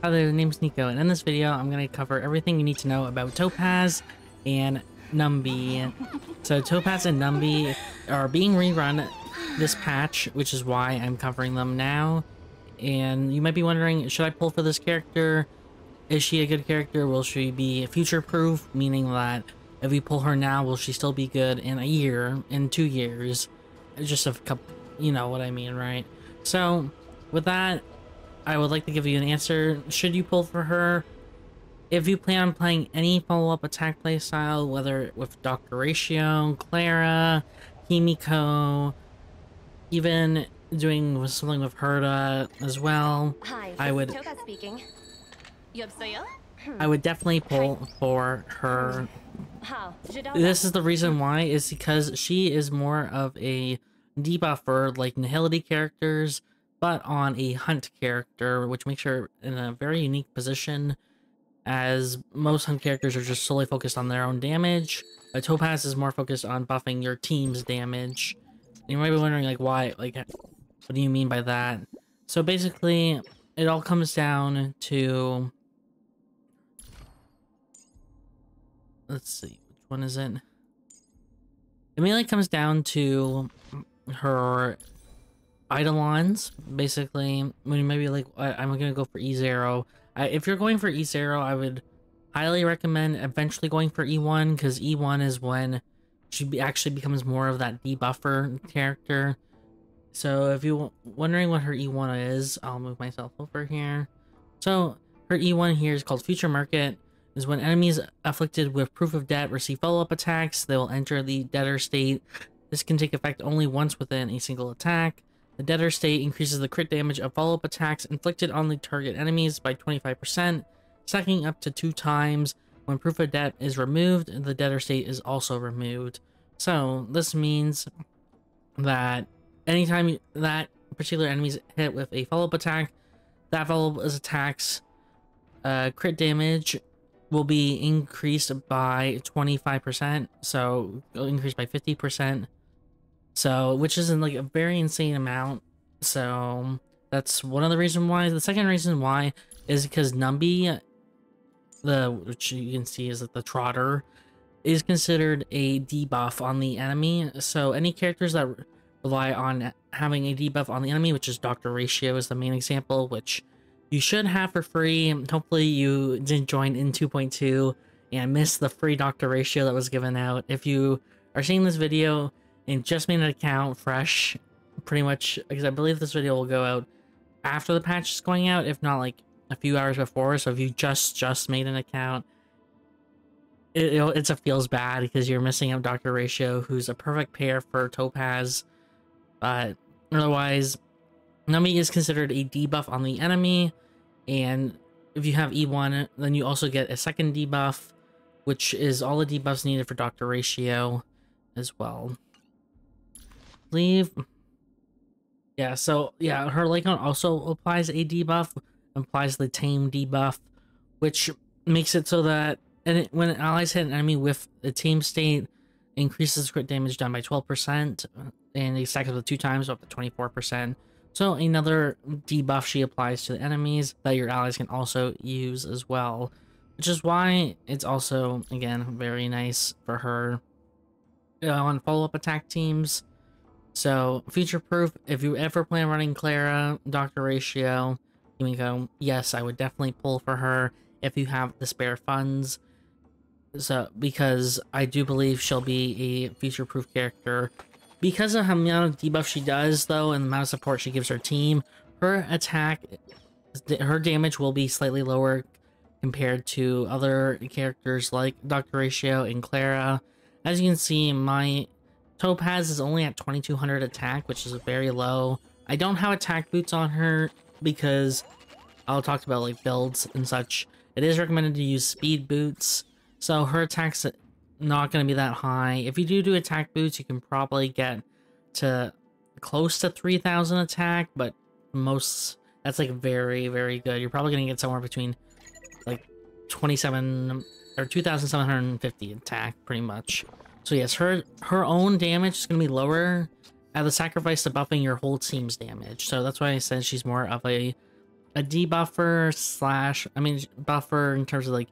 Hi there, TheNamesNiko, and in this video, I'm going to cover everything you need to know about Topaz and Numby. So Topaz and Numby are being rerun this patch, which is why I'm covering them now. And you might be wondering, should I pull for this character? Is she a good character? Will she be future-proof? Meaning that if we pull her now, will she still be good in a year, in 2 years? Just a couple, you know what I mean, right? So, with that, I would like to give you an answer. Should you pull for her? If you plan on playing any follow-up attack playstyle, whether with Dr. Ratio, Clara, Himiko, even doing something with Herta as well, Hi, I would Topaz speaking. I would definitely pull for her. How? This is the reason why, is because she is more of a debuffer like Nihility characters, but on a hunt character, which makes her in a very unique position, as most hunt characters are just solely focused on their own damage, but Topaz is more focused on buffing your team's damage. And you might be wondering, like, why? Like, what do you mean by that? So basically, it all comes down to... Let's see, which one is it? It mainly comes down to her Eidolons, basically. When you might be like, I'm gonna go for E0. If you're going for E0, I would highly recommend eventually going for E1, because E1 is when she actually becomes more of that debuffer character. So if you're wondering what her E1 is, I'll move myself over here. So her E1 here is called Future Market. Is when enemies afflicted with proof of debt receive follow-up attacks, they will enter the debtor state. This can take effect only once within a single attack. The debtor state increases the crit damage of follow-up attacks inflicted on the target enemies by 25%, stacking up to 2 times. When proof of debt is removed, the debtor state is also removed. So this means that anytime that particular enemy is hit with a follow-up attack, that follow-up attacks crit damage will be increased by 25%, so increased by 50%, so which isn't like a very insane amount. So that's one of the reasons why. The second reason why is because Numby, which you can see is that the Trotter, is considered a debuff on the enemy. So any characters that rely on having a debuff on the enemy, which is Dr. Ratio is the main example, which you should have for free. Hopefully you didn't join in 2.2 and miss the free Dr. Ratio that was given out. If you are seeing this video and just made an account fresh, pretty much, because I believe this video will go out after the patch is going out, if not like a few hours before. So if you just made an account, it feels bad because you're missing out Dr. Ratio, who's a perfect pair for Topaz. But otherwise, Numby is considered a debuff on the enemy, and if you have E1, then you also get a second debuff, which is all the debuffs needed for Dr. Ratio as well. Yeah, so yeah, her Lightcone also applies a debuff, applies the tame debuff, which makes it so that when allies hit an enemy with the tame state, increases crit damage done by 12%, and they stack up to 2 times, up to 24%. So another debuff she applies to the enemies that your allies can also use as well, which is why it's also, again, very nice for her on follow-up attack teams. So future-proof, if you ever plan on running Clara, Dr. Ratio, Himiko, yes, I would definitely pull for her if you have the spare funds. So because I do believe she'll be a future-proof character. Because of the amount of debuff she does, though, and the amount of support she gives her team, her attack, her damage will be slightly lower compared to other characters like Dr. Ratio and Clara. As you can see, my Topaz is only at 2200 attack, which is very low. I don't have attack boots on her because I'll talk about like builds and such. It is recommended to use speed boots, so her attack's not going to be that high. If you do attack boots, you can probably get to close to 3000 attack, but that's like very, very good. You're probably going to get somewhere between like 27 or 2750 attack, pretty much. So yes, her own damage is going to be lower at the sacrifice of buffing your whole team's damage. So that's why I said she's more of a a debuffer slash, I mean, buffer in terms of like,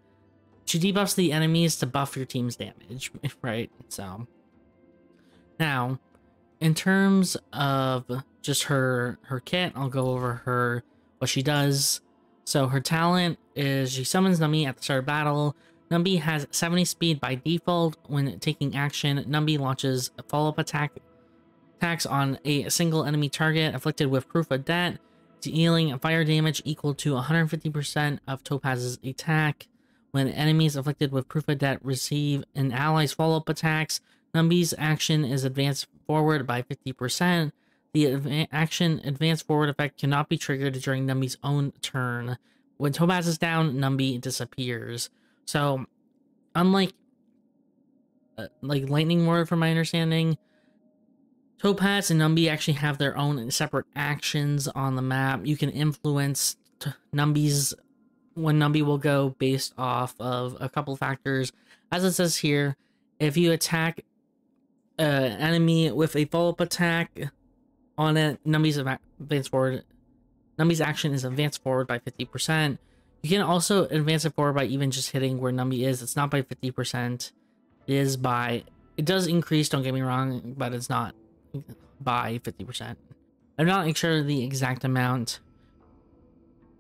she debuffs the enemies to buff your team's damage, right? So now, in terms of just her kit, I'll go over what she does. So her talent is she summons Numby at the start of battle. Numby has 70 speed by default. When taking action, Numby launches a follow-up attacks on a single enemy target afflicted with proof of debt, dealing fire damage equal to 150% of Topaz's attack. When enemies afflicted with proof of debt receive an ally's follow-up attacks, Numby's action is advanced forward by 50%. The action advance forward effect cannot be triggered during Numby's own turn. When Topaz is down, Numby disappears. So, unlike like Lightning Ward, from my understanding, Topaz and Numby actually have their own separate actions on the map. You can influence Numby's when Numby will go based off of a couple factors. As it says here, if you attack an enemy with a follow-up attack on it, Numby's advance forward. Numby's action is advanced forward by 50%. You can also advance it forward by even just hitting where Numby is. It's not by 50%. It does increase, don't get me wrong, but it's not by 50%. I'm not sure the exact amount,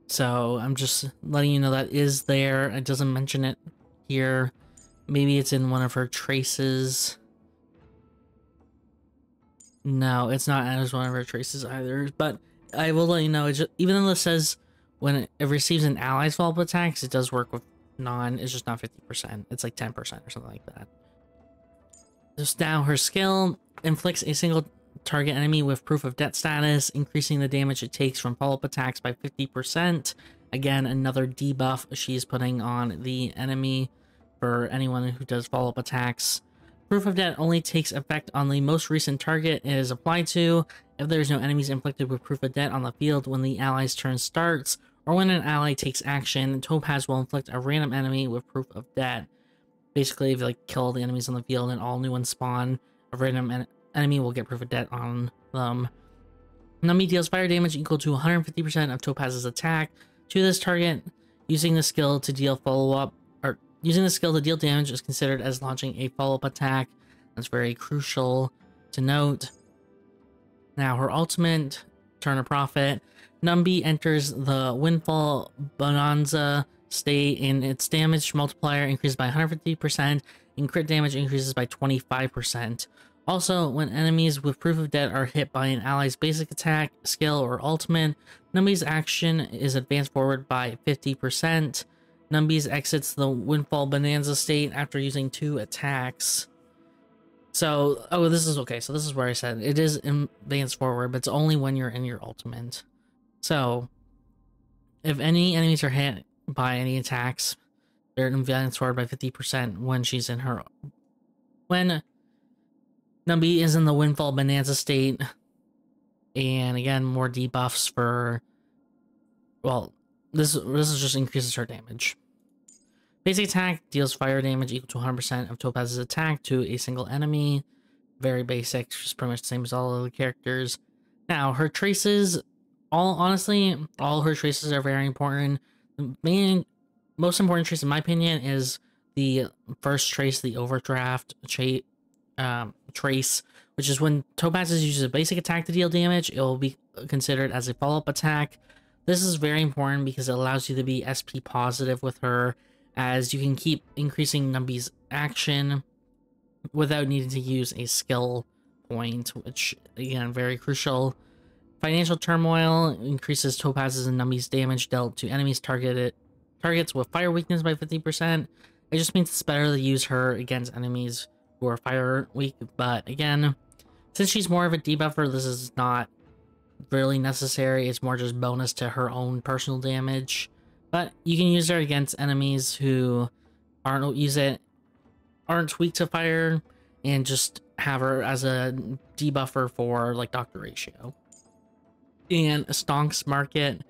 so I'm just letting you know that is there. It doesn't mention it here. Maybe it's in one of her traces. No, it's not as one of her traces either, but I will let you know, even though it says when it receives an ally's follow-up attacks, it does work with it's just not 50%. It's like 10% or something like that. Just now, her skill inflicts a single target enemy with proof of debt status, increasing the damage it takes from follow-up attacks by 50%. Again, another debuff she's putting on the enemy for anyone who does follow-up attacks. Proof of debt only takes effect on the most recent target it is applied to. If there's no enemies inflicted with proof of debt on the field when the ally's turn starts, or when an ally takes action, Topaz will inflict a random enemy with proof of debt. Basically, if you like kill the enemies on the field and all new ones spawn, a random enemy will get proof of debt on them. Numby deals fire damage equal to 150% of Topaz's attack to this target. Using the skill to deal damage is considered as launching a follow-up attack. That's very crucial to note. Now, her ultimate, Turn of Profit. Numby enters the Windfall Bonanza state, and its damage multiplier increases by 150%, and crit damage increases by 25%. Also, when enemies with proof of debt are hit by an ally's basic attack, skill, or ultimate, Numby's action is advanced forward by 50%. Numby's exits the Windfall Bonanza state after using 2 attacks. So, this is okay. So this is where I said it is advanced forward, but it's only when you're in your ultimate. So, if any enemies are hit by any attacks, they're advanced forward by 50% when she's in her... When Numby is in the Windfall Bonanza state, and again, more debuffs for... Well, this just increases her damage. Basic attack deals fire damage equal to 100% of Topaz's attack to a single enemy. Very basic, just pretty much the same as all of the characters. Now, her traces... Honestly, all her traces are very important. The most important trace, in my opinion, is the first trace, the Overdraft trace, which is when Topaz uses a basic attack to deal damage, it will be considered as a follow-up attack. This is very important because it allows you to be SP positive with her, as you can keep increasing Numby's action without needing to use a skill point, which, again, very crucial. Financial Turmoil increases Topaz's and Numby's damage dealt to enemies targets with fire weakness by 50%. It just means it's better to use her against enemies who are fire weak, but again, since she's more of a debuffer, this is not really necessary. It's more just bonus to her own personal damage. But you can use her against enemies who aren't weak to fire, and just have her as a debuffer for like Dr. Ratio. And Stonk's Market.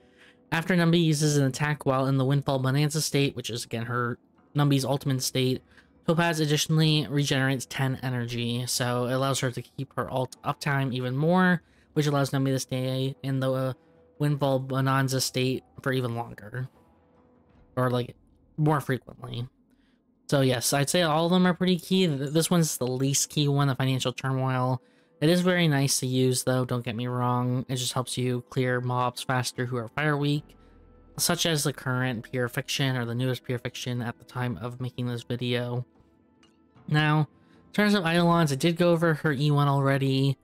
After Numby uses an attack while in the Windfall Bonanza state, which is again her Numby's ultimate state, Topaz additionally regenerates 10 energy, so it allows her to keep her ult uptime even more, which allows Numby to stay in the Windfall Bonanza state for even longer, or like more frequently. So yes, I'd say all of them are pretty key. This one's the least key one, the Financial Turmoil. It is very nice to use though, don't get me wrong. It just helps you clear mobs faster who are fire weak, such as the current Pure Fiction or the newest Pure Fiction at the time of making this video. Now, in terms of Eidolons, I did go over her E1 already.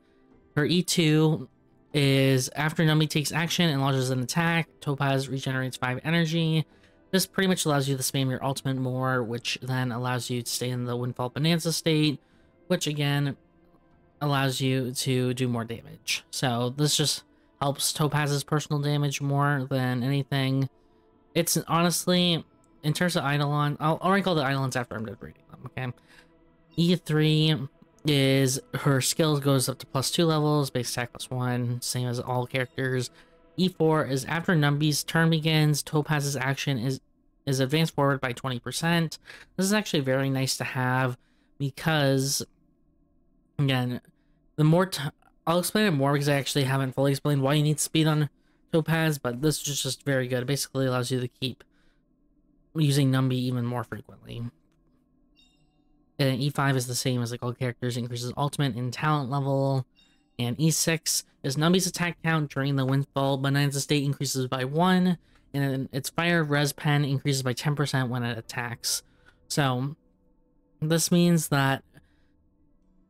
Her E2 is after Numby takes action and launches an attack, Topaz regenerates 5 energy. This pretty much allows you to spam your ultimate more, which then allows you to stay in the Windfall Bonanza state, which again allows you to do more damage. So this just helps Topaz's personal damage more than anything. It's honestly, in terms of Eidolon, I'll rank all the Eidolons after I'm done reading them, okay? E3 is her skills goes up to +2 levels, base attack +1, same as all characters. E4 is after Numby's turn begins, Topaz's action is advanced forward by 20%. This is actually very nice to have because, again, the more I'll explain it more because I actually haven't fully explained why you need speed on Topaz, but this is just very good. It basically allows you to keep using Numby even more frequently. And E5 is the same as like all characters, increases ultimate and talent level. And E6 is Numby's attack count during the Windfall Bonanza state increases by 1, and then its fire res pen increases by 10% when it attacks. So this means that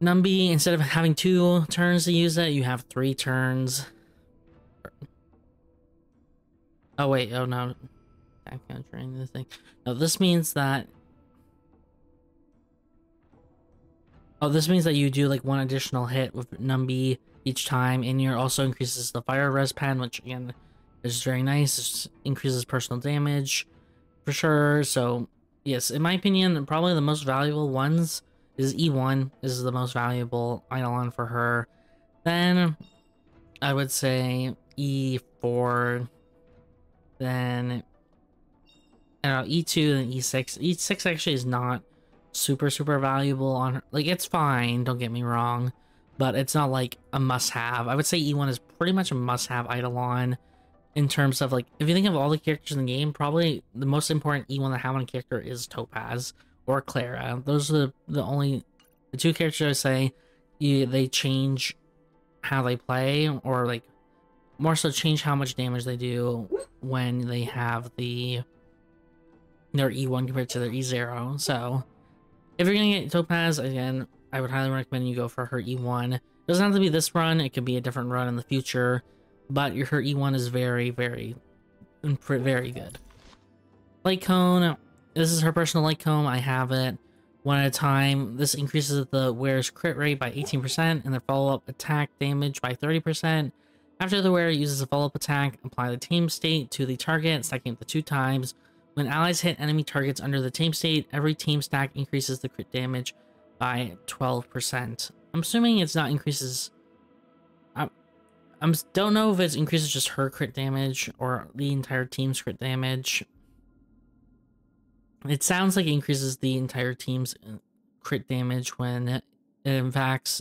Numby, instead of having 2 turns to use it, you have 3 turns. Oh wait, oh no. Attack count during the thing. No, this means that this means that you do like 1 additional hit with Numby each time, and it also increases the fire res pen, which again is very nice. It increases personal damage for sure. So yes, in my opinion, probably the most valuable ones is E1 is the most valuable Eidolon for her. Then I would say E4, then I don't know, E2, then E6. E6 actually is not super valuable on her. Like, it's fine, don't get me wrong, but it's not like a must-have. I would say E1 is pretty much a must-have Eidolon in terms of, like, if you think of all the characters in the game, probably the most important E1 to have on a character is Topaz or Clara. Those are the 2 characters I say they change how they play, or like more so change how much damage they do when they have their E1 compared to their E0. So if you're gonna get Topaz, again, I would highly recommend you go for her E1. It doesn't have to be this run, it could be a different run in the future, but her E1 is very good. Lightcone, this is her personal Lightcone. I have it 1 at a time. This increases the wearer's crit rate by 18% and their follow-up attack damage by 30%. After the wearer uses a follow-up attack, apply the tame state to the target, stacking up to 2 times. When allies hit enemy targets under the tame state, every tame stack increases the crit damage by 12%. I'm assuming it's not increases. I don't know if it increases just her crit damage or the entire team's crit damage. It sounds like it increases the entire team's crit damage when it impacts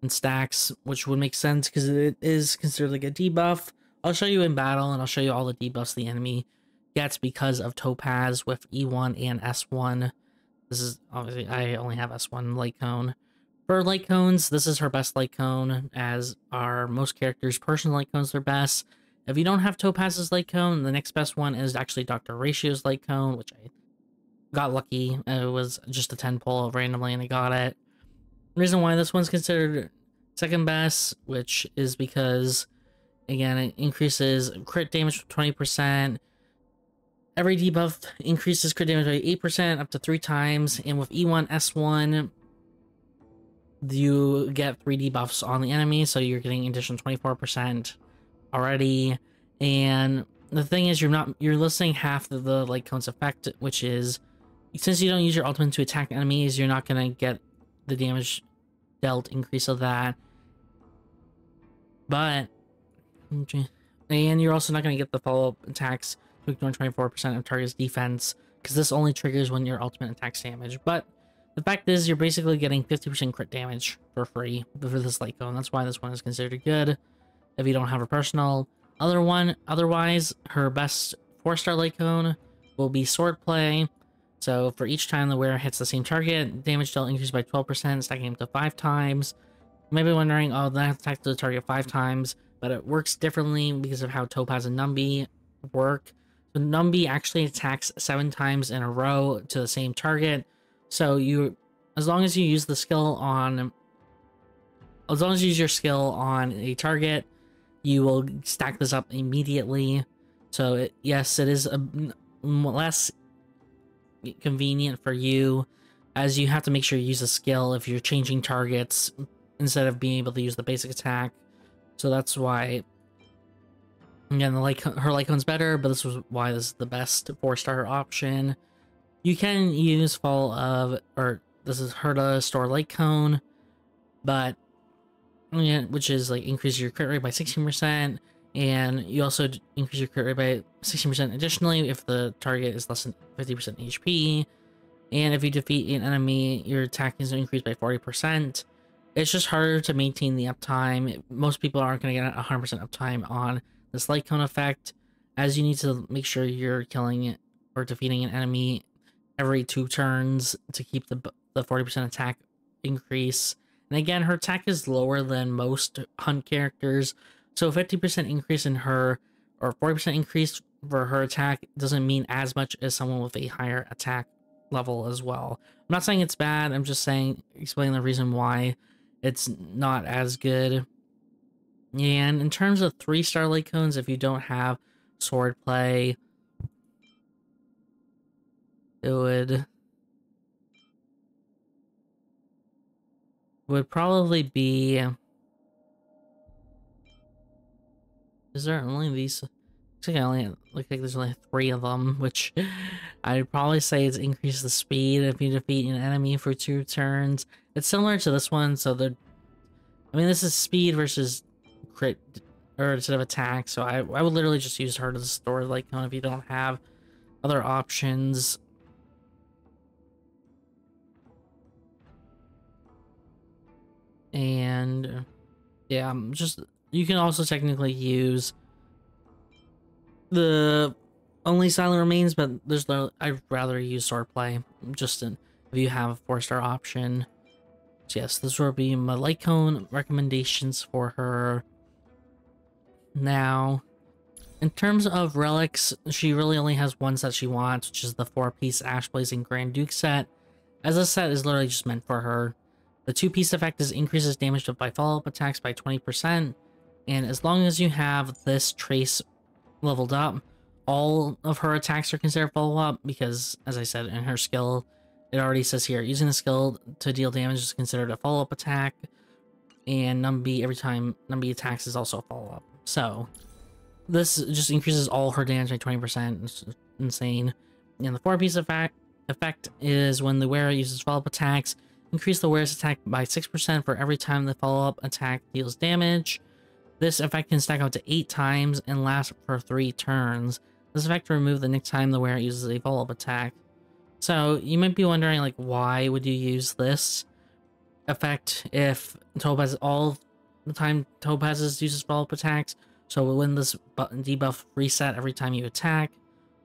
and stacks, which would make sense because it is considered like a debuff. I'll show you in battle, and I'll show you all the debuffs the enemy gets because of Topaz with E1 and S1. This is obviously, I only have S1 Lightcone. For Lightcones, this is her best Lightcone, as are most characters' personal Lightcones their best. If you don't have Topaz's Lightcone, the next best one is actually Dr. Ratio's Lightcone, which I got lucky. It was just a 10 pull randomly and I got it. The reason why this one's considered second best, which is because, again, it increases crit damage 20%. Every debuff increases crit damage by 8% up to 3 times, and with E1, S1, you get 3 debuffs on the enemy, so you're getting an additional 24% already. And the thing is, you're listing half of the Lightcone's effect, which is, since you don't use your ultimate to attack enemies, you're not gonna get the damage dealt increase of that. But, and you're also not gonna get the follow-up attacks to ignore 24% of target's defense, because this only triggers when your ultimate attacks damage. But the fact is, you're basically getting 50% crit damage for free for this Lightcone. That's why this one is considered good if you don't have a personal. Otherwise, her best 4-star Lightcone will be Swordplay. So for each time the wearer hits the same target, damage dealt increases by 12%, stacking up to 5 times. You may be wondering, oh, that attacks the target 5 times, but it works differently because of how Topaz and Numby work. So Numby actually attacks 7 times in a row to the same target. So as long as you use your skill on a target, you will stack this up immediately. So yes, it is less convenient for you, as you have to make sure you use a skill if you're changing targets instead of being able to use the basic attack. So that's why, again, her Lightcone's better, but this is why this is the best 4-star option. You can use this is her to store Lightcone, but yeah, which is like increase your crit rate by 16%, and you also increase your crit rate by 16% additionally if the target is less than 50% HP, and if you defeat an enemy, your attack is increased by 40%. It's just harder to maintain the uptime. Most people aren't going to get 100% uptime on this Lightcone effect, as you need to make sure you're killing or defeating an enemy every 2 turns to keep the 40% attack increase. And again, her attack is lower than most hunt characters, so 50% increase in her, or 40% increase for her attack, doesn't mean as much as someone with a higher attack level as well. I'm not saying it's bad, I'm just explaining the reason why it's not as good. And in terms of 3-star Lightcones, if you don't have Swordplay, it would probably be... Is there only these? Looks like there's only 3 of them, which I'd probably say is increase the speed if you defeat an enemy for 2 turns. It's similar to this one, so this is speed versus crit, or instead of attack, so I would literally just use her to store Lightcone if you don't have other options. And yeah, you can also technically use the only Silent Remains, but I'd rather use Swordplay if you have a 4-star option. So yes, this will be my Lightcone recommendations for her. Now, in terms of relics, she really only has one set she wants, which is the 4-piece Ash Blazing Grand Duke set, as this set is literally just meant for her. The 2-piece effect increases damage by follow-up attacks by 20%, and as long as you have this trace leveled up, all of her attacks are considered follow-up, because, as I said, in her skill, it already says here, using the skill to deal damage is considered a follow-up attack, and Numby, every time Numby attacks, is also a follow-up. So, this just increases all her damage by 20%, it's insane. And the 4-piece effect is when the wearer uses follow-up attacks, increase the wearer's attack by 6% for every time the follow-up attack deals damage. This effect can stack up to 8 times and last for 3 turns. This effect will remove the next time the wearer uses a follow-up attack. So you might be wondering, like, why would you use this effect if all the time Topaz uses follow-up attacks? So when this debuff reset every time you attack?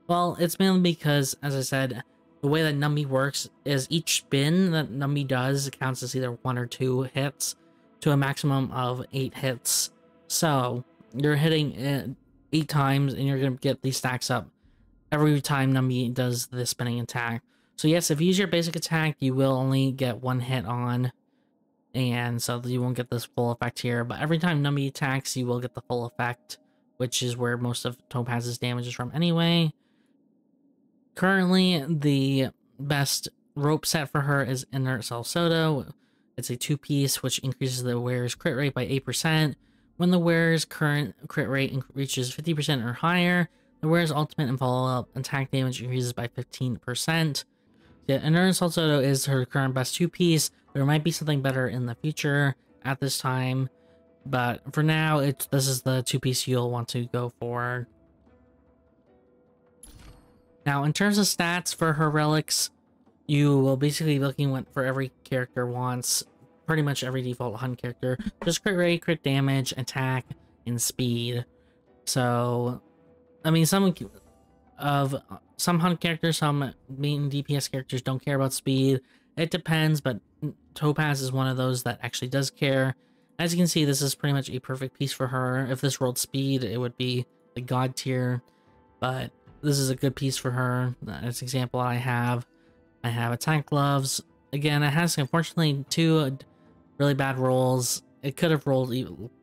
Well, it's mainly because, as I said, the way that Numby works is each spin that Numby does counts as either 1 or 2 hits to a maximum of 8 hits. So you're hitting 8 times and you're going to get these stacks up every time Numby does the spinning attack. So yes, if you use your basic attack, you will only get 1 hit on, and so you won't get this full effect here, but every time Numby attacks, you will get the full effect, which is where most of Topaz's damage is from anyway. Currently, the best rope set for her is Inert Salsodo. It's a 2-piece, which increases the wearer's crit rate by 8%. When the wearer's current crit rate reaches 50% or higher, the wearer's ultimate and follow-up attack damage increases by 15%. Yeah, Inert Salsodo is her current best 2-piece. There might be something better in the future at this time, but for now, this is the 2-piece you'll want to go for. Now, in terms of stats for her relics, you will basically be looking what for every character wants, pretty much every default hunt character, just crit rate, crit damage, attack, and speed. So, I mean, some hunt characters, some main DPS characters don't care about speed. It depends, but Topaz is one of those that actually does care. As you can see, this is pretty much a perfect piece for her. If this rolled speed, it would be the god tier, but this is a good piece for her. As an example, I have attack gloves. Again, it has unfortunately 2 really bad rolls. It could have rolled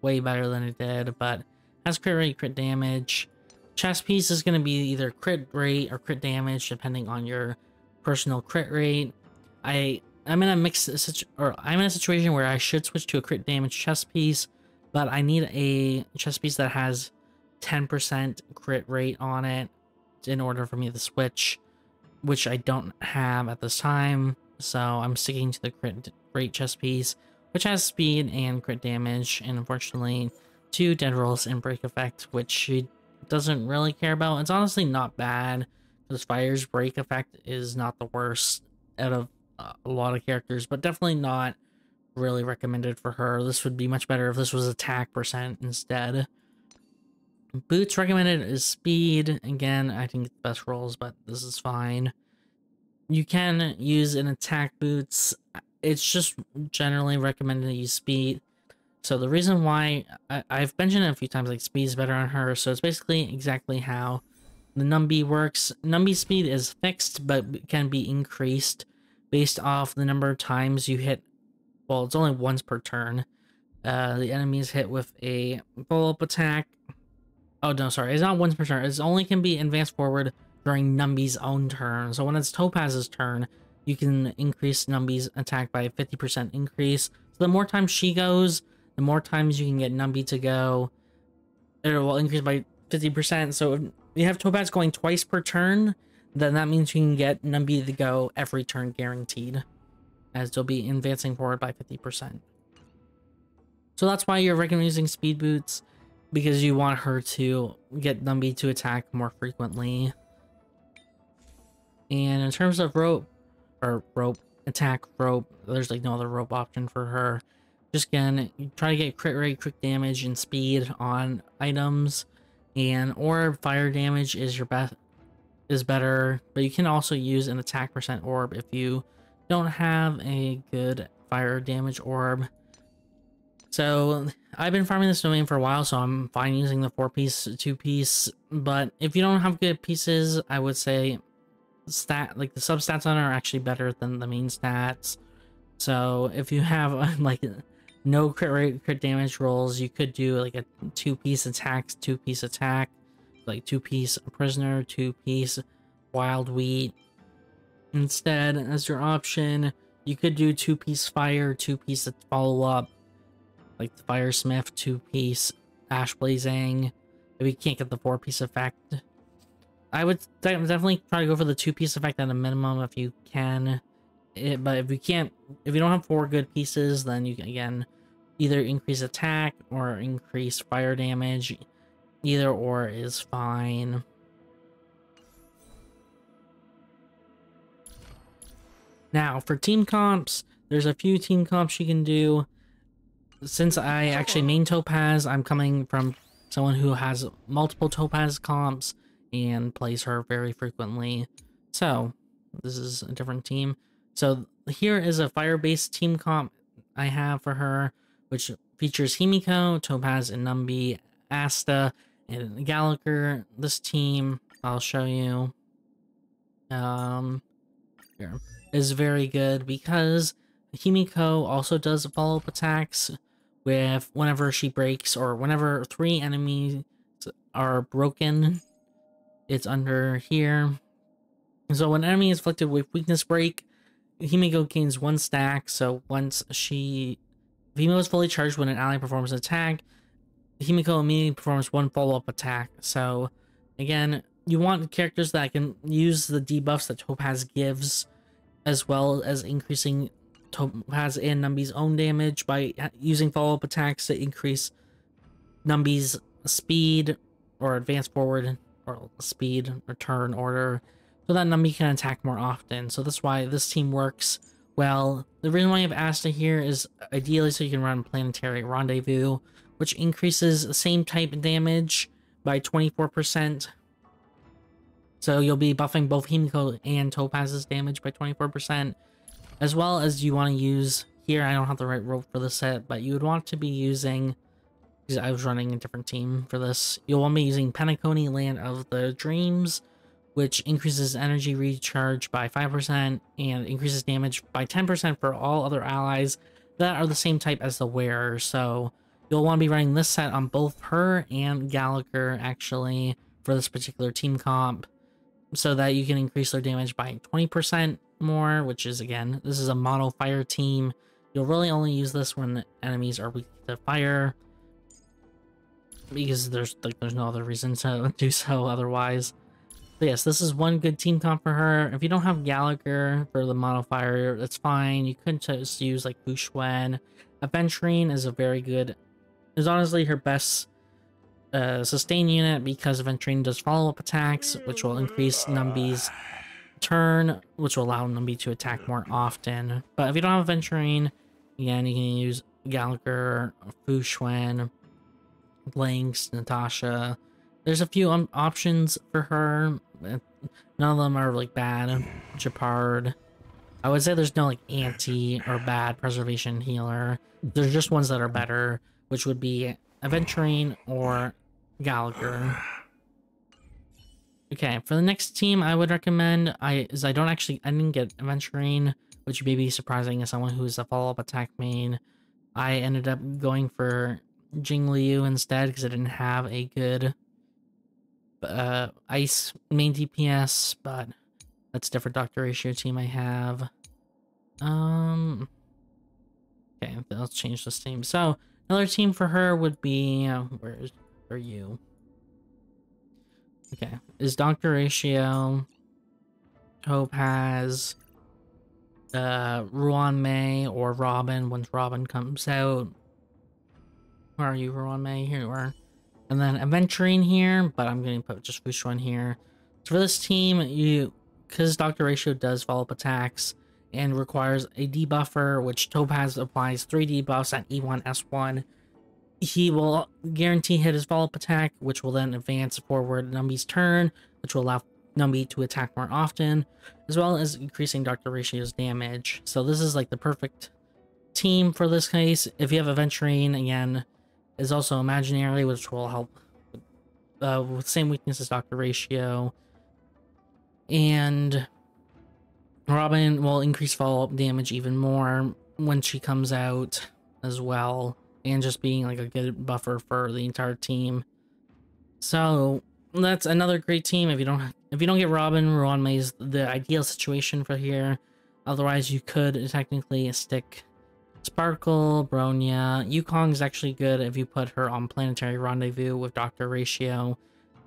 way better than it did, but has crit rate, crit damage. Chest piece is going to be either crit rate or crit damage, depending on your personal crit rate. I'm in a situation where I should switch to a crit damage chest piece, but I need a chest piece that has 10% crit rate on it in order for me to switch, which I don't have at this time. So I'm sticking to the crit rate chest piece, which has speed and crit damage, and unfortunately 2 dead rolls and break effect, which she doesn't really care about. It's honestly not bad, because Fire's break effect is not the worst out of a lot of characters, but definitely not really recommended for her. This would be much better if this was attack percent instead. Boots recommended is speed. Again, I think it's the best rolls, but this is fine. You can use an attack boots. It's just generally recommended to use speed. So the reason why I've mentioned it a few times, like speed is better on her. So it's basically exactly how the Numby works. Numby speed is fixed, but can be increased based off the number of times you hit. Well, it's only once per turn. The enemy is hit with a follow-up attack. Oh no, sorry, it's not once per turn. It only can be advanced forward during Numby's own turn. So when it's Topaz's turn, you can increase Numby's attack by a 50% increase. So the more times she goes, the more times you can get Numby to go. It will increase by 50%. So if you have Topaz going twice per turn, then that means you can get Numby to go every turn guaranteed, as they'll be advancing forward by 50%. So that's why you're recommending using speed boots, because you want her to get Numby to attack more frequently. And in terms of attack rope, there's like no other rope option for her. Just again, you try to get crit rate, crit damage, and speed on items, and orb fire damage is your best. Is better, but you can also use an attack percent orb if you don't have a good fire damage orb. So I've been farming this domain for a while, so I'm fine using the 4-piece, 2-piece, but if you don't have good pieces, I would say the substats on it are actually better than the main stats. So if you have like no crit rate, crit damage rolls, you could do like a 2-piece attack, 2-piece attack, like 2-piece prisoner, 2-piece wild wheat. Instead, as your option, you could do 2-piece fire, 2-piece follow up, like the firesmith, 2-piece ash blazing. If you can't get the 4-piece effect, I would definitely try to go for the 2-piece effect at a minimum if you can. But if you don't have 4 good pieces, then you can again either increase attack or increase fire damage. Either or is fine. Now, for team comps, there's a few team comps you can do. Since I actually main Topaz, I'm coming from someone who has multiple Topaz comps and plays her very frequently. So, this is a different team. So, here is a fire-based team comp I have for her, which features Himiko, Topaz and Numby, Asta, and Gallagher. This team, I'll show you, here, is very good because Himiko also does follow-up attacks with whenever she breaks, or whenever 3 enemies are broken. It's under here. So when an enemy is afflicted with weakness break, Himiko gains 1 stack. So once Himiko is fully charged when an ally performs an attack, Himiko immediately performs 1 follow-up attack. So again, you want characters that can use the debuffs that Topaz gives, as well as increasing Topaz and Numby's own damage by using follow-up attacks to increase Numby's speed or advance forward or speed or turn order, so that Numby can attack more often. So that's why this team works well. The reason why you have Asta here is ideally so you can run Planetary Rendezvous, which increases the same type of damage, by 24%. So you'll be buffing both Himiko and Topaz's damage by 24%. As well as you want to use, here I don't have the right rope for the set, but you would want to be using, because I was running a different team for this, you'll want to be using Penacony Land of the Dreams, which increases energy recharge by 5% and increases damage by 10% for all other allies that are the same type as the wearer. So you'll want to be running this set on both her and Gallagher, actually, for this particular team comp, so that you can increase their damage by 20% more, which is, again, this is a mono fire team. You'll really only use this when enemies are weak to fire, because there's no other reason to do so otherwise. But yes, this is one good team comp for her. If you don't have Gallagher for the mono fire, that's fine. You could just use like Fushuen. Aventurine is a very good, is honestly her best sustain unit, because Aventurine does follow-up attacks, which will increase Numby's turn, which will allow Numby to attack more often. But if you don't have Aventurine, again, you can use Gallagher, Fushuen, Blanks, Natasha. There's a few options for her. None of them are like bad. Japard. I would say there's no like anti or bad preservation healer. There's just ones that are better, which would be Aventurine or Gallagher. Okay, for the next team I would recommend, I didn't get Aventurine, which may be surprising as someone who's a follow-up attack main. I ended up going for Jingliu instead because I didn't have a good ice main DPS, but that's a different Doctor Ratio team I have. Okay, let's change this team. So another team for her would be where are you? Okay, is Doctor Ratio, Topaz, Ruan Mei, or Robin once Robin comes out. Where are you, Ruan Mei? Here you are. And then Aventurine here, but I'm going to put just Fushuen here. So for this team, because Doctor Ratio does follow-up attacks and requires a debuffer, which Topaz applies 3 debuffs at E1, S1, he will guarantee hit his follow-up attack, which will then advance forward Numby's turn, which will allow Numby to attack more often, as well as increasing Doctor Ratio's damage. So this is like the perfect team for this case. If you have Aventurine, again, is also imaginary, which will help with the same weakness as Doctor Ratio. And Robin will increase follow-up damage even more when she comes out as well, and just being like a good buffer for the entire team. So that's another great team. If you don't get Robin, Ruan Mei is the ideal situation for here. Otherwise, you could technically stick Sparkle, Bronya. Yukong is actually good if you put her on Planetary Rendezvous with Doctor Ratio.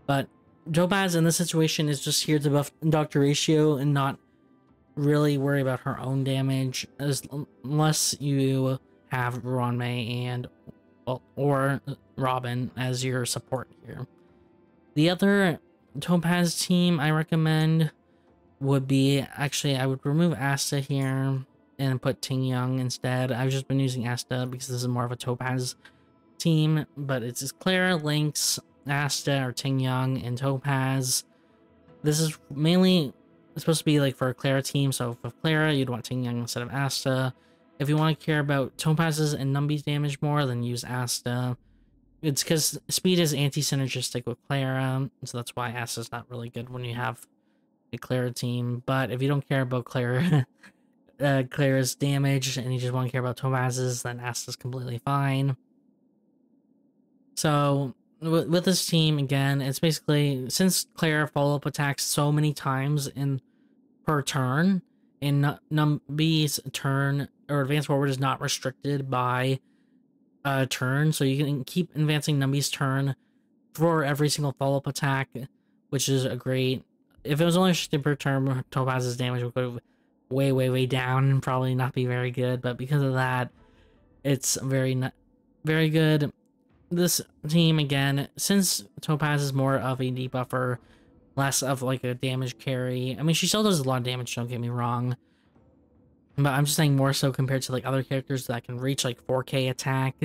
But Topaz in this situation is just here to buff Doctor Ratio and not really worry about her own damage, unless you have Ruan Mei and or Robin as your support here. The other Topaz team I recommend would be, actually, I would remove Asta here and put Ting Young instead. I've just been using Asta because this is more of a Topaz team, but it's Clara, Lynx, Asta, or Ting Young, and Topaz. This is mainly supposed to be like for a Clara team, so for Clara, you'd want Ting Young instead of Asta. If you want to care about Topaz's and Numby's damage more, then use Asta. It's because speed is anti-synergistic with Clara, so that's why Asta's not really good when you have a Clara team. But if you don't care about Clara, Clara's damage, and you just want to care about Topaz's, then Asta's completely fine. So with this team, again, it's basically, since Clara follow-up attacks so many times per turn, and Numby's turn or advance forward is not restricted by a turn, so you can keep advancing Numby's turn for every single follow-up attack, which is a great. If it was only restricted per turn, Topaz's damage would go way down and probably not be very good, but because of that, it's very good. This team, again, since Topaz is more of a debuffer, less of like a damage carry. I mean, she still does a lot of damage, don't get me wrong, but I'm just saying more so compared to like other characters that can reach like 4K attack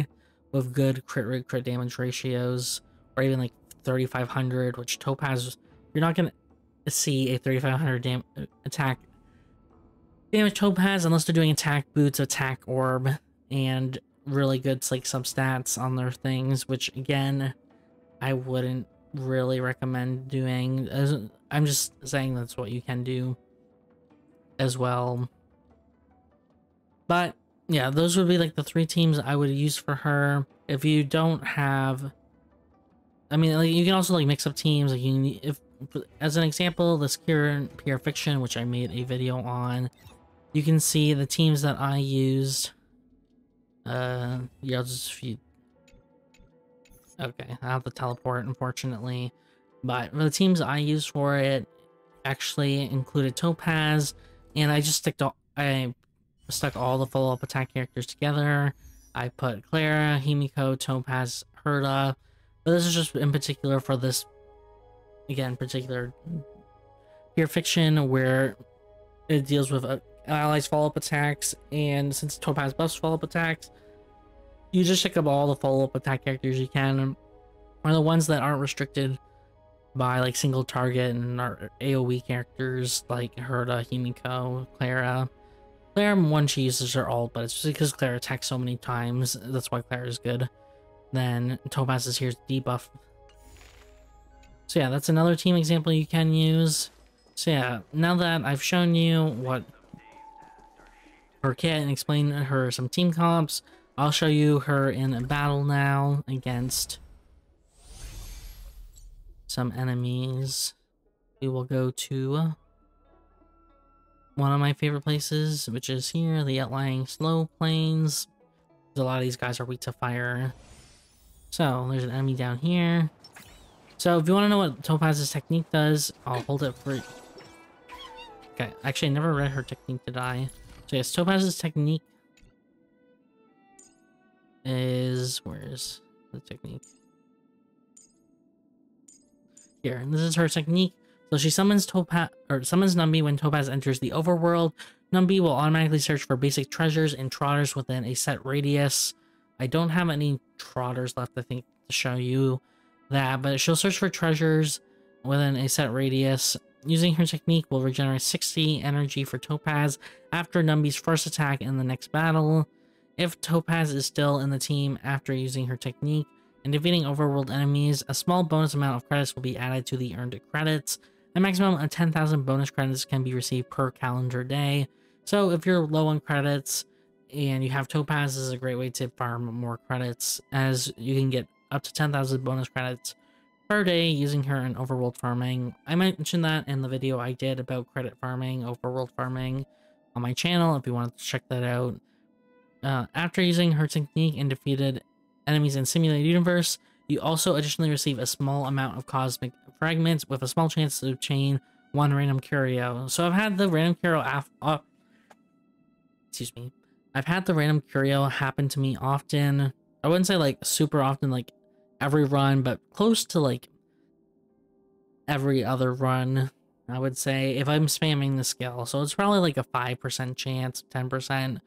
with good crit damage ratios, or even like 3,500, which Topaz, you're not going to see a 3,500 attack damage Topaz unless they're doing attack boots, attack orb, and really good like substats on their things, which again, I wouldn't really recommend doing. I'm just saying that's what you can do as well. But yeah, those would be like the 3 teams I would use for her. If you don't have, I mean, like, you can also like mix up teams. Like, if as an example, this Pure Fiction, which I made a video on, you can see the teams that I used. Yeah, I'll just feed. Okay, I have to teleport, unfortunately. But the teams I used for it actually included Topaz, and I just stuck all the follow-up attack characters together. I put Clara, Himiko, Topaz, Herta. But this is just in particular for this, again, particular Pure Fiction, where it deals with allies follow-up attacks, and since Topaz buffs follow-up attacks, you just check up all the follow-up attack characters you can, or the ones that aren't restricted by like single target and are AoE characters like Herta, Himiko, Clara. Clara, one she uses her ult, but it's just because Clara attacks so many times, that's why Clara is good. Then Topaz is here to debuff. So yeah, that's another team example you can use. So yeah, now that I've shown you what her kit and explained her some team comps, I'll show you her in a battle now against some enemies. We will go to one of my favorite places, which is here, the outlying slow plains. A lot of these guys are weak to fire. So there's an enemy down here. So if you want to know what Topaz's technique does, I'll hold it for... Okay, actually I never read her technique, did I? So yes, Topaz's technique is... Where's the technique? Here, this is her technique. So she summons Numby when Topaz enters the overworld. Numby will automatically search for basic treasures and trotters within a set radius. I don't have any trotters left, I think, to show you that, but she'll search for treasures within a set radius. Using her technique will regenerate 60 energy for Topaz after Numby's first attack in the next battle. If Topaz is still in the team after using her technique and defeating overworld enemies, a small bonus amount of credits will be added to the earned credits. A maximum of 10,000 bonus credits can be received per calendar day. So if you're low on credits and you have Topaz, this is a great way to farm more credits, as you can get up to 10,000 bonus credits per day using her in overworld farming. I mentioned that in the video I did about credit farming, overworld farming on my channel if you wanted to check that out. After using her technique and defeated enemies in Simulated Universe, you also additionally receive a small amount of cosmic fragments with a small chance to obtain one random curio. So I've had the random curio I've had the random curio happen to me often. I wouldn't say like super often, like every run, but close to like every other run, I would say, if I'm spamming the skill. So it's probably like a 5% chance, 10%.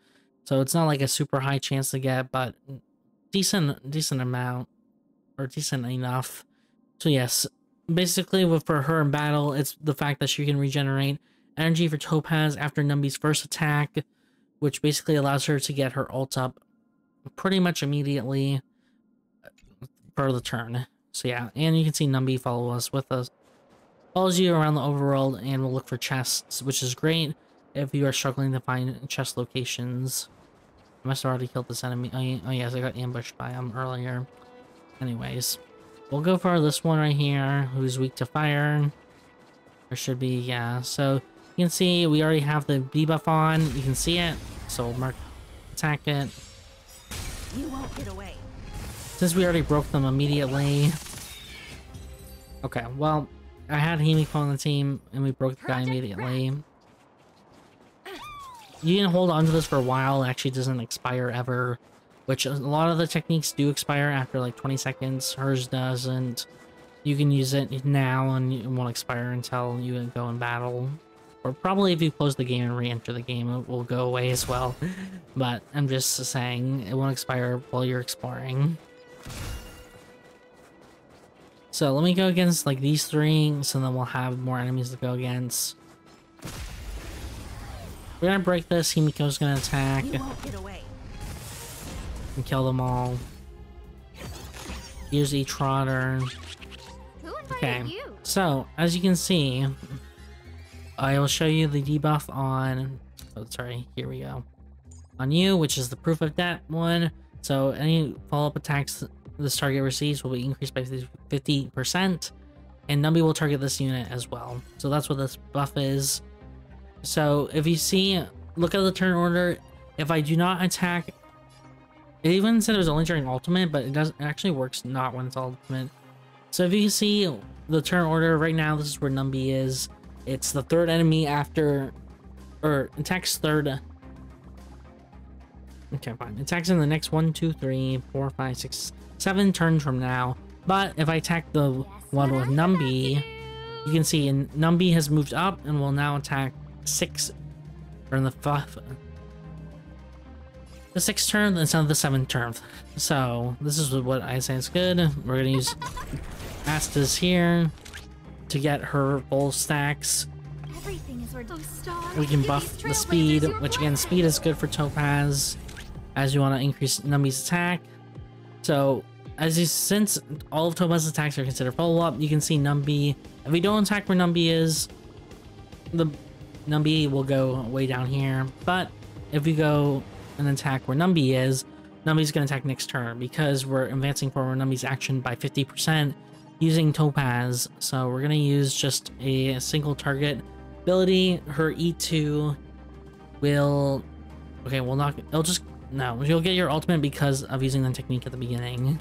So it's not like a super high chance to get, but decent amount, or decent enough. So yes, basically for her in battle, it's the fact that she can regenerate energy for Topaz after Numby's first attack, which basically allows her to get her ult up pretty much immediately for the turn. So yeah, and you can see Numby follows you around the overworld and will look for chests, which is great if you are struggling to find chest locations. I must have already killed this enemy. Oh yes, I got ambushed by him earlier. Anyways, we'll go for this one right here, who's weak to fire. There should be, yeah. So you can see we already have the debuff on. You can see it. So we'll mark, attack it. You won't get away. Since we already broke them immediately. Okay, well, I had Himiko on the team, and we broke the guy immediately. You can hold on to this for a while. It actually doesn't expire ever, which a lot of the techniques do expire after like 20 seconds. Hers doesn't. You can use it now, and it won't expire until you go in battle. Or probably if you close the game and re-enter the game, it will go away as well. But I'm just saying, it won't expire while you're exploring. So let me go against like these three, so then we'll have more enemies to go against. We're gonna break this. Himiko's gonna attack You won't get away. and kill them all. Here's a Trotter. Who invited Okay, you? so as you can see, I will show you the debuff on. Oh, sorry. Here we go. On you, which is the proof of that one. So any follow-up attacks this target receives will be increased by 50%, and Numby will target this unit as well. So that's what this buff is. So if you see, look at the turn order. If I do not attack, it even said it was only during ultimate, but it actually works not when it's ultimate. So if you see the turn order right now, this is where Numby is. It's the third enemy after, or attacks third. Okay, fine. Attacks in the next 1, 2, 3, 4, 5, 6, 7 turns from now. But if I attack the one with Numby, you can see Numby has moved up and will now attack 6, or in the 6th turn instead of the 7th turn. So this is what I say is good. We're gonna use Asta's here to get her full stacks. Everything is where those stars. We can buff the speed, which again, speed is good for Topaz, as you want to increase Numby's attack. So, since all of Topaz's attacks are considered follow-up, you can see Numby. If we don't attack where Numby is, the Numby will go way down here. But if we go and attack where Numby is, Numby's going to attack next turn because we're advancing forward Numby's action by 50% using Topaz. So we're going to use just a single target ability. Her E2 will... Okay, we'll not... It'll just... No, you'll get your ultimate because of using the technique at the beginning.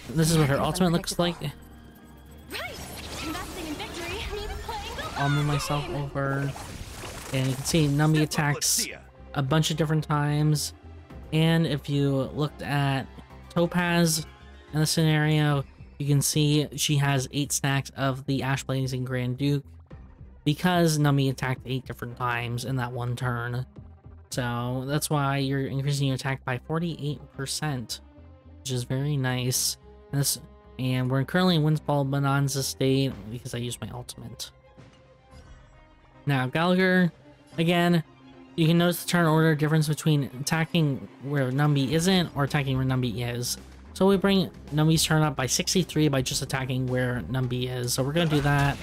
This is what her ultimate looks like. I'll move myself over. And you can see Numby attacks a bunch of different times. And if you looked at Topaz in the scenario, you can see she has 8 stacks of the Ash Blazing Grand Duke because Numby attacked 8 different times in that one turn. So that's why you're increasing your attack by 48%, which is very nice. And we're currently in Windfall Bonanza state because I used my ultimate. Now Gallagher, again, you can notice the turn order difference between attacking where Numby isn't or attacking where Numby is. So we bring Numby's turn up by 63 by just attacking where Numby is. So we're going to do that.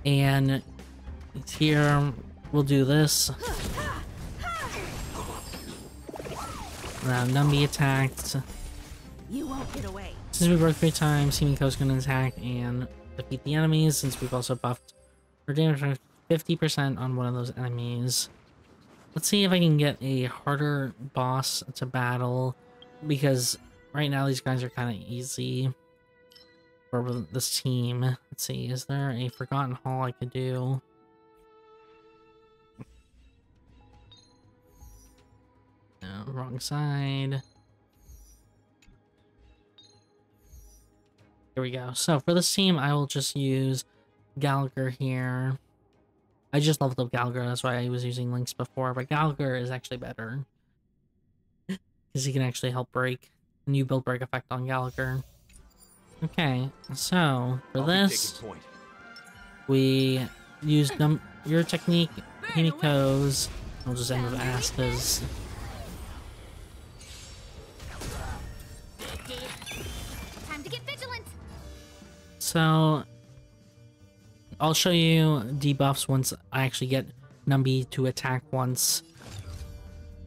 And here, we'll do this. Now Numby attacked. You won't get away. Since we broke 3 times, Himiko's going to attack and defeat the enemies, since we've also buffed her damage by 50% on one of those enemies. Let's see if I can get a harder boss to battle, because right now these guys are kind of easy for this team. Let's see, is there a Forgotten Hall I could do? No, wrong side. Here we go. So for this team, I will just use Gallagher here. I just leveled up Gallagher, that's why I was using Lynx before, but Gallagher is actually better. Because he can actually help break. New build break effect on Gallagher. Okay, so for this, we use your technique, Himiko's. We'll just end with Asta's. Time to get vigilant. So I'll show you debuffs once I actually get Numby to attack once.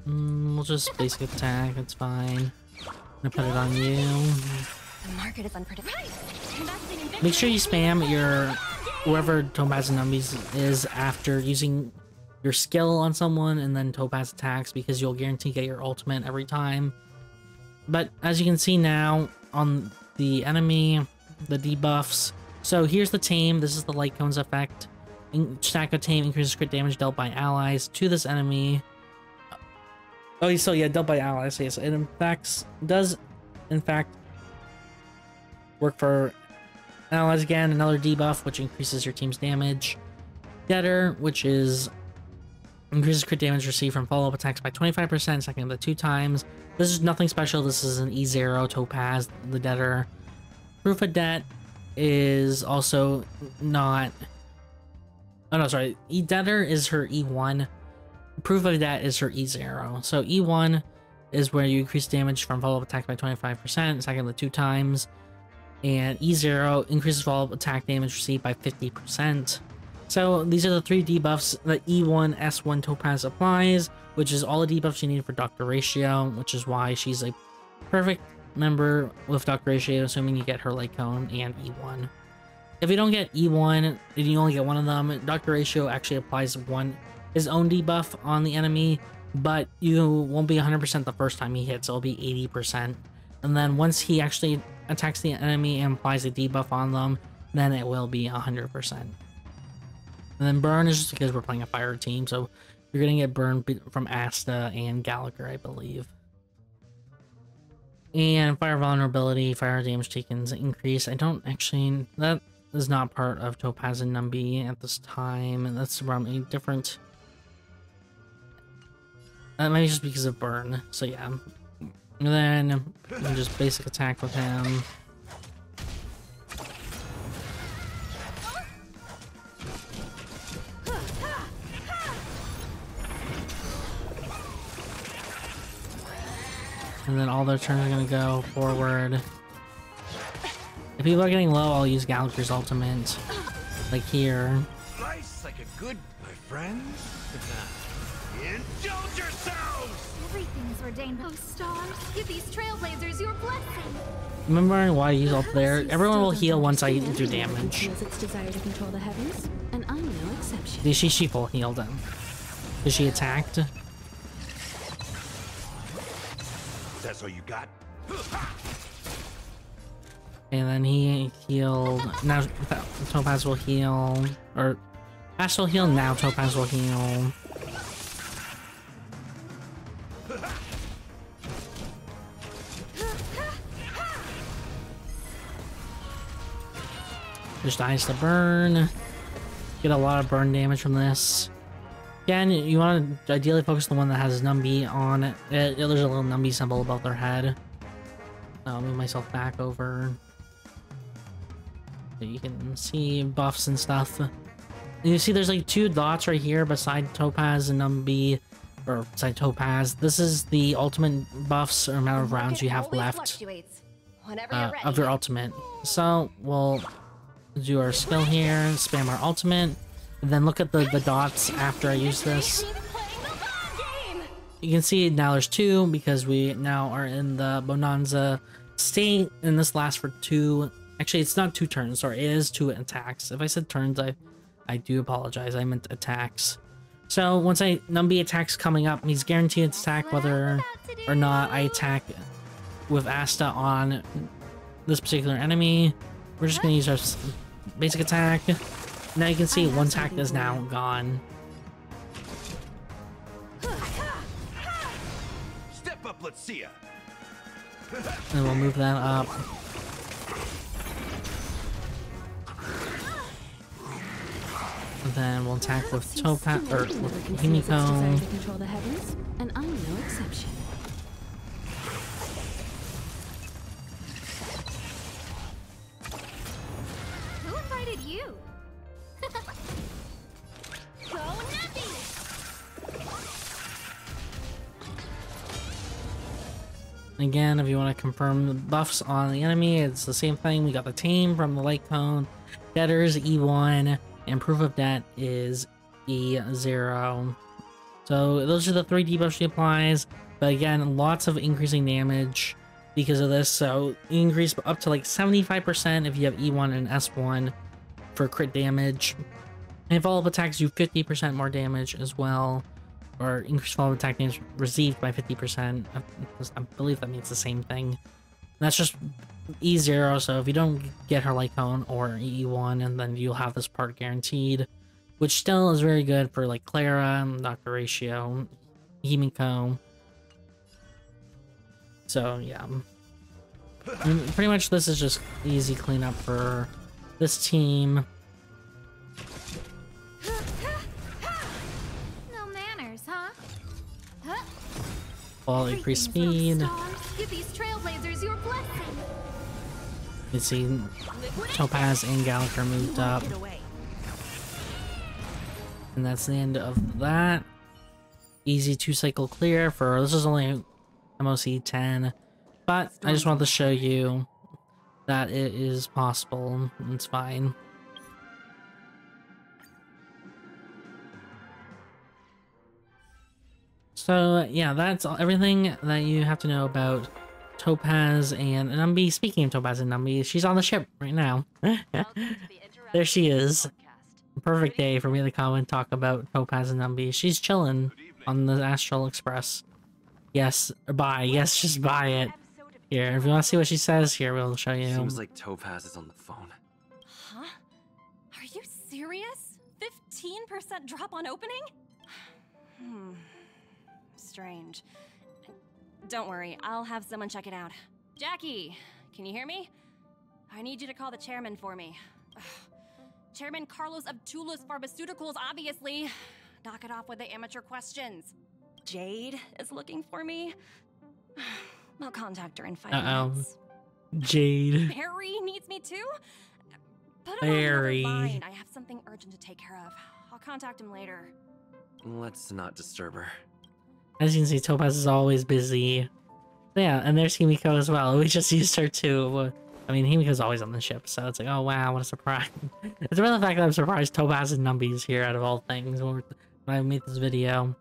We'll just basic attack, it's fine. I'm gonna put it on you. The market is unpredictable. Make sure you spam your whoever Topaz and Numby is after using your skill on someone and then Topaz attacks, because you'll guarantee get your ultimate every time. But as you can see now on the enemy, the debuffs. So here's the tame. This is the Lightcones effect. Stack of tame increases crit damage dealt by allies to this enemy. Oh, so yeah, dealt by allies. Yes, it does in fact work for allies again. Another debuff, which increases your team's damage. Debtor, which is increases crit damage received from follow-up attacks by 25%, second up to 2 times. This is nothing special. This is an E0 Topaz, the Debtor. Proof of Debt is also not... Oh no, sorry. Debtor is her E1. Proof of Debt is her E0. So E1 is where you increase damage from follow-up attack by 25%, secondly 2 times. And E0 increases follow-up attack damage received by 50%. So these are the 3 debuffs that E1 S1 Topaz applies, which is all the debuffs you need for Doctor Ratio, which is why she's a perfect member with Doctor Ratio, assuming you get her Lightcone and E1. If you don't get E1 and you only get one of them, Doctor Ratio actually applies his own debuff on the enemy, but you won't be 100% the first time he hits, it'll be 80%. And then once he actually attacks the enemy and applies a debuff on them, then it will be 100%. And then burn is just because we're playing a fire team, so you're gonna get burned from Asta and Gallagher, I believe. And fire vulnerability, fire damage taken increase. I don't actually, that is not part of Topaz and Numby at this time, and that's probably different. Maybe just because of burn. So yeah. And then just basic attack with him. And then all their turns are gonna go forward. If people are getting low, I'll use Gallagher's ultimate. Like here. Slice like a good, my friends. Indulge yourselves! Everything is ordained. Oh, stars, give these trailblazers your blessing. Remember why I use ult there? Everyone will heal once I do damage. Its desire to control the heavens, and I'm no exception. See, she full healed him. Because she attacked. That's all you got? And then he healed. Now Topaz will heal. Or Ash will heal, now Topaz will heal. Just dies to burn. Get a lot of burn damage from this. Again, you want to ideally focus on the one that has Numby on it. There's a little Numby symbol above their head. I'll move myself back over. So you can see buffs and stuff. And you see there's like 2 dots right here beside Topaz and Numby. Or beside Topaz. This is the ultimate buffs or amount of rounds you have left of your ultimate. So we'll do our skill here, spam our ultimate. And then look at the dots after I use this. You can see now there's 2 because we now are in the Bonanza state, and this lasts for 2. Actually, it's not 2 turns. Sorry, it is 2 attacks. If I said turns, I do apologize. I meant attacks. So once Numby attacks coming up, he's guaranteed to attack whether or not I attack with Asta on this particular enemy. We're just gonna use our basic attack. Now you can see one attack is now gone. Step up, let's see ya. And we'll move that up. And then we'll attack with Topaz or with Himiko. Control the heavens, and I'm no exception. Who invited you? Go Numby! Again, if you want to confirm the buffs on the enemy, it's the same thing. We got the Tame from the Lightcone, Debtors E1, and Proof of Debt is E0. So those are the 3 debuffs she applies. But again, lots of increasing damage because of this. So you increase up to like 75% if you have E1 and S1 for crit damage. And follow-up attacks do 50% more damage as well. Or increased follow-up attack damage received by 50%. I believe that means the same thing. That's just E0, so if you don't get her Lightcone or E1, and then you'll have this part guaranteed. Which still is very good for like Clara, Dr. Ratio, Himiko. So yeah. And pretty much this is just easy cleanup for this team. No manners, huh? Well, increase speed. Give these trailblazers your blessing. can see Topaz and Gallagher moved up. And that's the end of that. Easy 2-cycle clear for, this is only MOC 10, but I just wanted to show you that it is possible. It's fine. So yeah, that's everything that you have to know about Topaz and Numby. Speaking of Topaz and Numby, she's on the ship right now. There she is. Perfect day for me to come and talk about Topaz and Numby. She's chilling on the Astral Express. Yes, buy. Yes, just buy it. Here, if you want to see what she says, here, we'll show you. Seems like Topaz is on the phone. Huh? Are you serious? 15% drop on opening? Strange. Don't worry, I'll have someone check it out. Jackie, can you hear me? I need you to call the chairman for me. Ugh. Chairman Carlos of Toulouse Pharmaceuticals, obviously. Knock it off with the amateur questions. Jade is looking for me. I'll contact her in 5 minutes. Jade. Harry needs me too? Put him Harry. on the line. I have something urgent to take care of. I'll contact him later. Let's not disturb her. As you can see, Topaz is always busy. Yeah, and there's Himiko as well. We just used her too. I mean, Himiko's always on the ship, so it's like, oh wow, what a surprise. It's really the fact that I'm surprised Topaz and Numby is here out of all things when I made this video.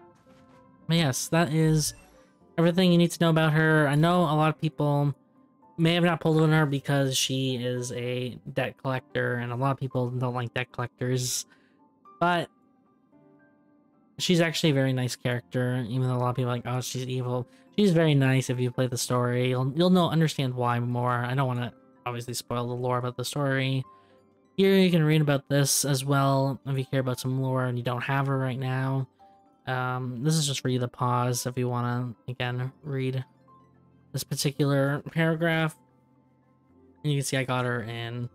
But yes, that is everything you need to know about her. I know a lot of people may have not pulled on her because she is a debt collector, and a lot of people don't like debt collectors. But she's actually a very nice character, even though a lot of people are like, oh, she's evil. She's very nice if you play the story. You'll understand why more. I don't want to obviously spoil the lore about the story. Here you can read about this as well if you care about some lore and you don't have her right now. This is just for you to pause if you want to, again, read this particular paragraph. And you can see I got her in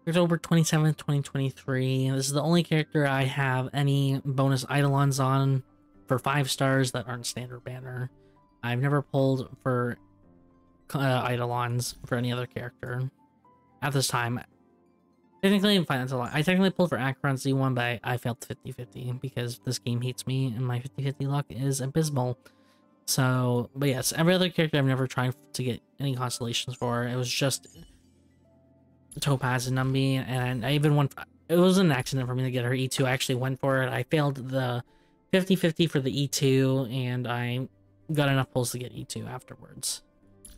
October 27th, 2023. This is the only character I have any bonus Eidolons on for 5 stars that aren't standard banner. I've never pulled for Eidolons for any other character at this time. Technically, fine, that's a lot. I technically pulled for Acheron Z1, but I failed 50-50 because this game hates me and my 50-50 luck is abysmal. So, but yes, every other character I've never tried to get any constellations for. It was just Topaz and Numby, and I even went, it was an accident for me to get her E2. I actually went for it. I failed the 50-50 for the E2, and I got enough pulls to get E2 afterwards.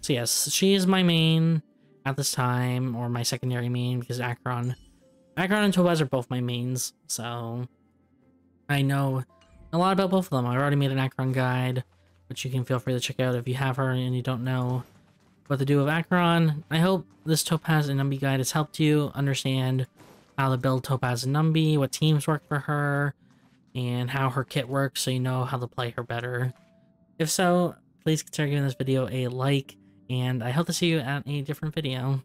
So yes, she is my main at this time, or my secondary main, because Acheron and Topaz are both my mains, so I know a lot about both of them. I already made an Acheron guide, which you can feel free to check out if you have her and you don't know what to do with Acheron. I hope this Topaz and Numby guide has helped you understand how to build Topaz and Numby, what teams work for her, and how her kit works so you know how to play her better. If so, please consider giving this video a like, and I hope to see you at a different video.